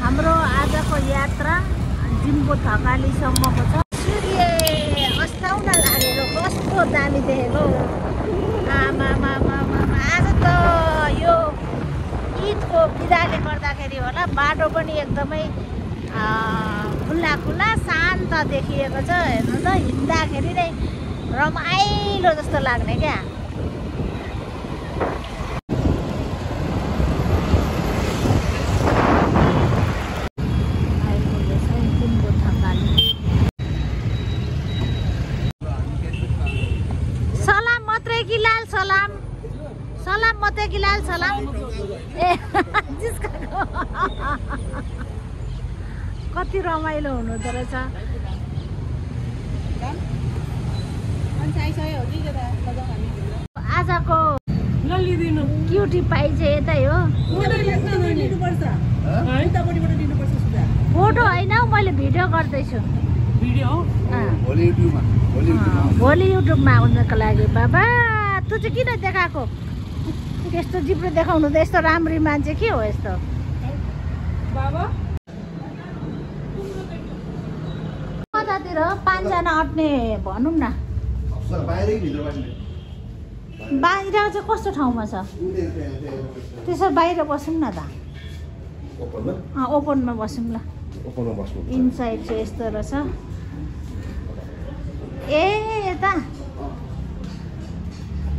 हाम्रो आजको यात्रा जिम्बु थकालीसम्मको छ। सूर्य अस्ताउन लागेको कस्तो दामी देखेको। आज त यो ईदको बिदाले गर्दाखेरि होला बाटो पनि एकदमै खुल्ला खुल्ला शान्त देखिएको छ। हेर्नु त हिँड्दाखेरि नै रमाइलो जस्तो लाग्ने क्या। सलाम मात्रै कि लाल सलाम? सलाम मात्रै कि लाल सलाम? ए जिस्काको कति रमाइलो हुनुहुँदो रहेछ। आजको क्युटी पाइ चाहिँ यतै हो। फोटो होइन हौ, मैले भिडियो गर्दैछु। भोलि युट्युबमा आउनको लागि। बाबा तँ चाहिँ किन देखाएको? त्यस्तो जिब्रो देखाउनु त यस्तो राम्री मान्छे के हो यस्तो? कतातिर 5जना अट्ने भनौँ न। बाहिर चाहिँ कस्तो ठाउँमा छ? त्यसो बाहिर बसौँ न त। ओपनमा बसौँ ल। इनसाइड चाहिँ यस्तो रहेछ। ए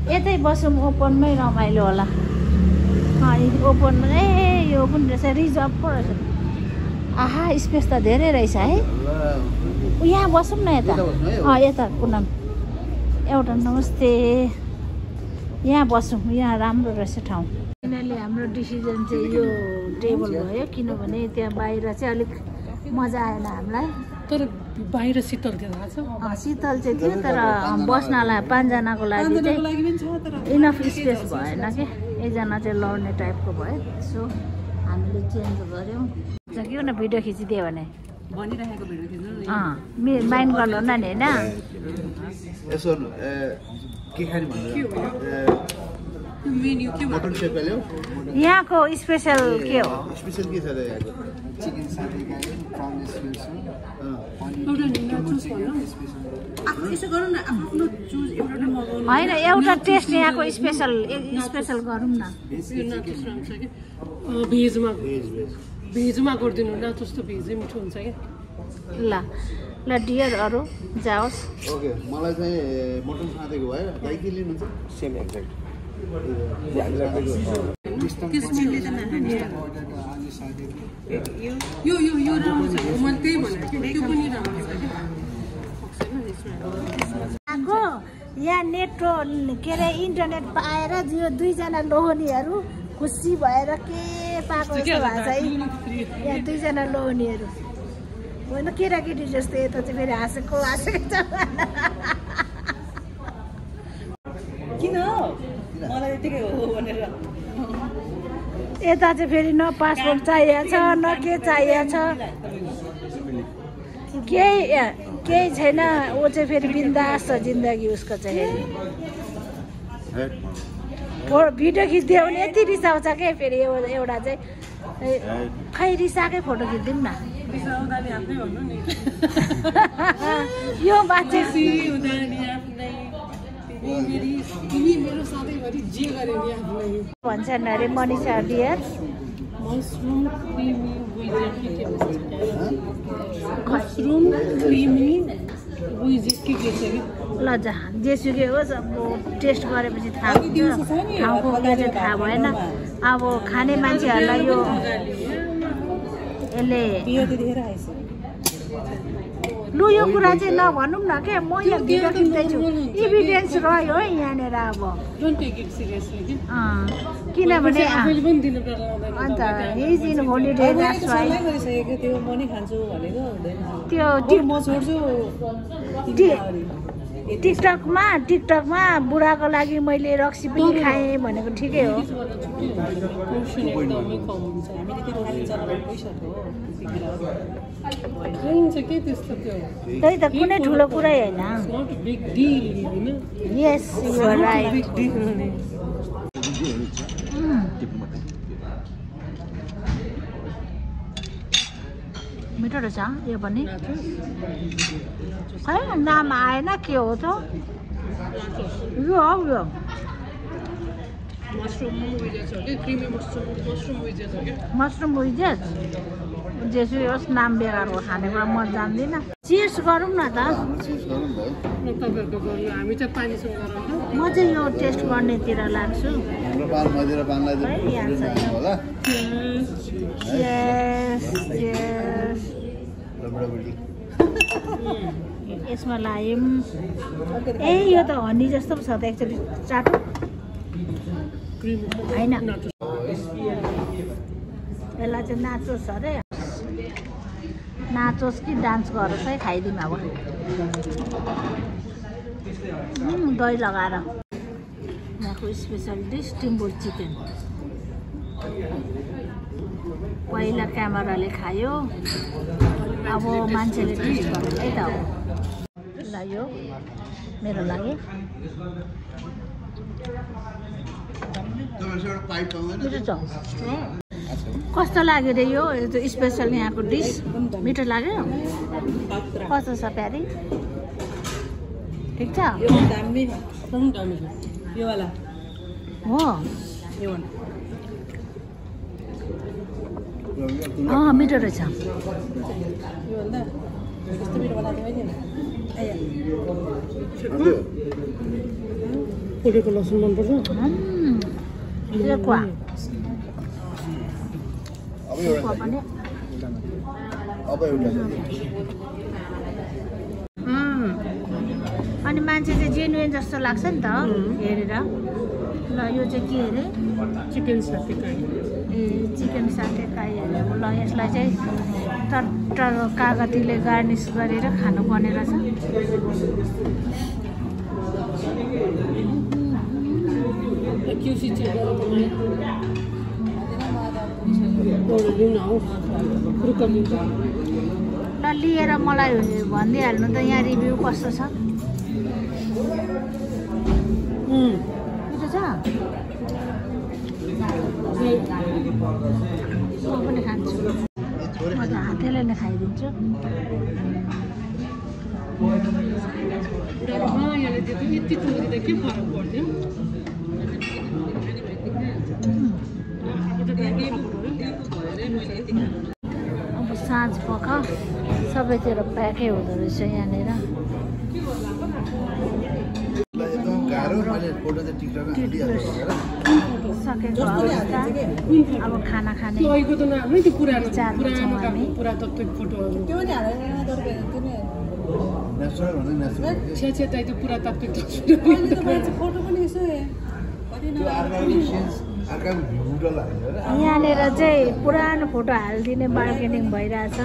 यतै बसौँ, ओपनमै रमाइलो होला। ओपनमा यो पनि रहेछ, रिजर्भ पो रहेछ। आहा स्पेस त धेरै रहेछ है। यहाँ बसौँ न यता। यता कुना एउटा नमस्ते। यहाँ बसौँ, यहाँ राम्रो रहेछ ठाउँ। किनले हाम्रो डिसिजन चाहिँ यो टेबल भयो, किनभने त्यहाँ बाहिर चाहिँ अलिक मजा आएन हामीलाई। तर बाहिर शीतल थियो थाहा छ? शीतल चाहिँ थियो, तर बस्नलाई 5जनाको लागि चाहिँ इनफ स्पेस भएन कि। एकजना चाहिँ लड्ने टाइपको भयो, सो हामीले चेन्ज गऱ्यौँ। के न भिडियो खिचिदियो भने भनिरहेको भिडियो खिच्नु माइन्ड गर्नु न नि होइन। यसो के खाने भन्नु मेन्यु के मटन सेप ल्याउ। यहाँको स्पेसल के हो? स्पेसल के छ त यहाँको? चिकन साथी गाई प्राउन स्पेस छ। यसो गरौँ न, आफ्नो चुज एउटा नै मगाउनु होइन, एउटा टेस्ट यहाँको स्पेसल गरौँ न। भेजमा गरिदिनु न, जस्तो भेजै मिठो हुन्छ क्या। ल डियरहरू जाओस्। ओके, मलाई चाहिँ मटन साथीको भयो। दाइ के लिनुहुन्छ? Same exact. यो राम्रो छ, मैले त्यही भनेको थिएँ, त्यो पनि राम्रो छ क्या। यहाँ नेट के अरे इन्टरनेट पाएर यो 2जना लोहनीहरू खुसी भएर के पाएको जस्तो भएको छ। यहाँ 2जना लोहनीहरू होइन, केटाकेटी जस्तो। यता चाहिँ फेरि हाँसेको छ। किन मलाई यतिकै हो भनेर। यता चाहिँ फेरि न पासपोर्ट चाहिएको छ, न के चाहिएको छ, केही छैन। ऊ चाहिँ फेरि बिन्दास छ जिन्दगी उसको चाहिँ। भिडियो खिचिदियो भने यति रिसाउँछ क्या। फेरि एउटा चाहिँ खै रिसाएकै फोटो खिचिदिउँ न। यो मान्छे भन्छन् अरे मनिषा डियर। ल जा जेसुकै होस्, अब टेस्ट गरेपछि थाहा हुन्छ। ठाउँको के चाहिँ थाहा भएन। अब खाने मान्छेहरूलाई यो यसले लु यो कुरा चाहिँ नभनौँ न के। म यहाँ भिडियो खिच्दैछु, इभिडेन्स रह्यो है यहाँनिर। अब किनभने अन्त हिज इन होलिडे टिकटकमा बुढाको लागि मैले रक्सी पनि खाएँ भनेको ठिकै हो। त्यही त कुनै ठुलो कुरै होइन। Yes you are right. मिठो रहेछ यो पनि खै नाम आएन के हो त यो हो यो मसरुम विजेस जेसुकै होस् नाम बेकारको खानेकुरा म जान्दिनँ चियर्स गरौँ न त हामी त पानीसँग म चाहिँ यो टेस्ट गर्नेतिर लाग्छु यसमा लायौँ ए यो त हनी जस्तो पो छ त एकचोटि चाटो होइन यसलाई चाहिँ नाचोस् अरे नाचोस् कि डान्स गरोस् है खाइदिउँ अब दही लगाएर यहाँको स्पेसल डिस टिम्बुर चिकन पहिला क्यामेराले खायो अब मान्छेले टेस्ट गर्छ है त हो ल यो मेरो लागि मिठो छ कस्तो लाग्यो रे यो स्पेसल यहाँको डिस मिठो लाग्यो कस्तो छ प्यारी ठिक छ हो मिठो रहेछ पोलेको लसुन मनपर्छ अनि मान्छे चाहिँ जेन्युन जस्तो लाग्छ नि त हेरेर ल यो चाहिँ के अरे चिकन सातेकाई ए चिकन सातेकाई अरे ल यसलाई चाहिँ टट्टर कागतीले गार्निस गरेर खानुपर्ने रहेछ ल लिएर मलाई भनिदिइहाल्नु त यहाँ रिभ्यू कस्तो छ मिठो छ म पनि खान्छु म त हातैले नै खाइदिन्छु यति चोरिँदा के फरक पर्थ्यो अब साँझ पख सबैतिर प्याकै हुँदो रहेछ यहाँनिर सकेको अवस्था अब खाना खाने पुरातात्विक फोटोहरू पुरातात्विक यहाँनिर चाहिँ पुरानो फोटो हालिदिने बार्गेनिङ भइरहेछ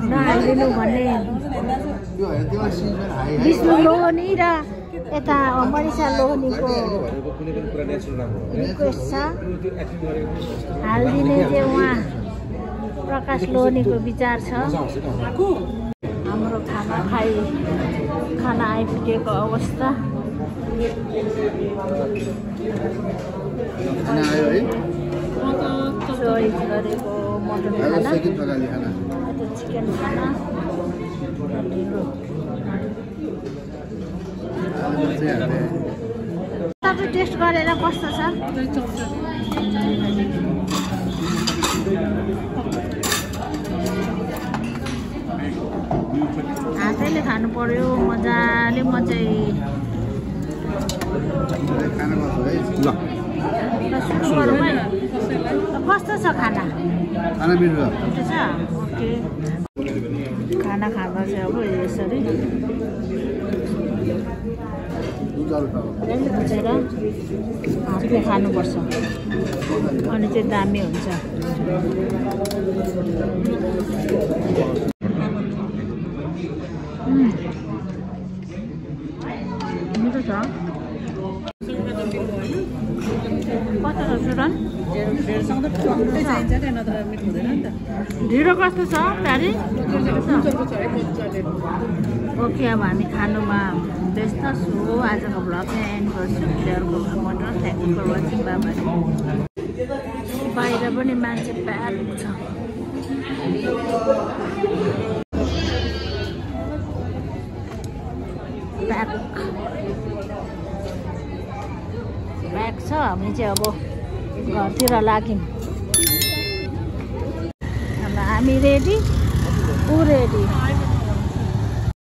नहालिदिनु भन्ने विष्णु लोहनी र यता मनिषा लोहनीको रिक्वेस्ट छ हालिदिने चाहिँ उहाँ प्रकाश लोहनीको विचार छ हाम्रो खाना आइपुगेको अवस्था चोइस गरेको मटन खाना चिकन खाना तपाईँ टेस्ट गरेर कस्तो छ हातैले खानु पर्यो मजाले म चाहिँ कस्तो छ खाना मिठो छ ओके खाना खाँदा चाहिँ अब यसरी बुझेर हातले खानुपर्छ अनि चाहिँ दामी हुन्छ मिठो छ कस्तो छ सुरन ढिँडो कस्तो छ प्यारी ओके अब हामी खानुमा व्यस्त छु आजको भ्लग चाहिँ एन्ड गर्छु भिडियोको मटर thank you for watching bye बाहिर पनि मान्छे प्याक छ ब्याग छ हामी चाहिँ अब घरतिर लाग्यौँ हामी रेडी ऊ रेडी